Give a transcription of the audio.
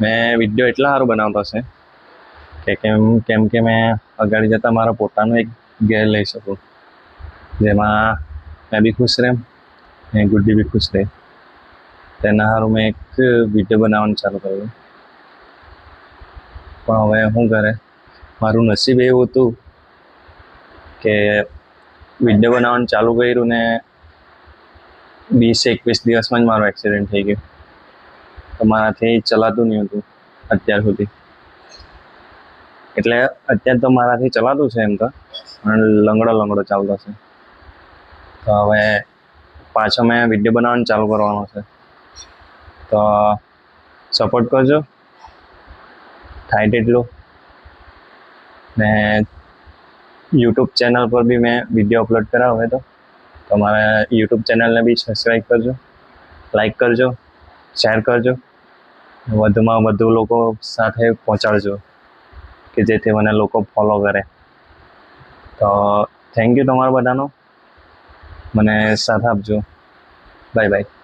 મેં વિડીયો એટલા સારું બનાવતો છે કેમ કે મેં અગાડી જતાં મારા પોતાનું એક ઘેર લઈ શકું, જેમાં મેં બી ખુશ રહે ને ગુડ્ડી બી ખુશ રહે. તેના સારું મેં એક વિડીયો બનાવવાનું ચાલુ કર્યું. પણ હવે શું કરે, મારું નસીબ એવું હતું કે વિડીયો બનાવવાનું ચાલુ કર્યું ને 20-21 દિવસમાં જ મારો એક્સિડન્ટ થઈ ગયો. તો મારાથી ચલાતું નહીં હતું અત્યાર સુધી. એટલે અત્યારે તો મારાથી ચલાતું છે એમ તો, પણ લંગડો ચાલતો છે. તો હવે પાછો મેં વિડીયો બનાવવાનું ચાલુ કરવાનો છે. તો સપોર્ટ કરજો થાય તેટલું. ને યુટ્યુબ ચેનલ પર બી મેં વિડીયો અપલોડ કર્યા હવે તો તમારા યુટ્યુબ ચેનલને બી સબસ્ક્રાઈબ કરજો, લાઈક કરજો, શેર કરજો, વધુમાં વધુ લોકો સાથે પહોંચાડજો કે જેથી મને લોકો ફોલો કરે. તો થેન્ક યુ તમારા બધાનો, મને સાથ આપજો. Bye bye.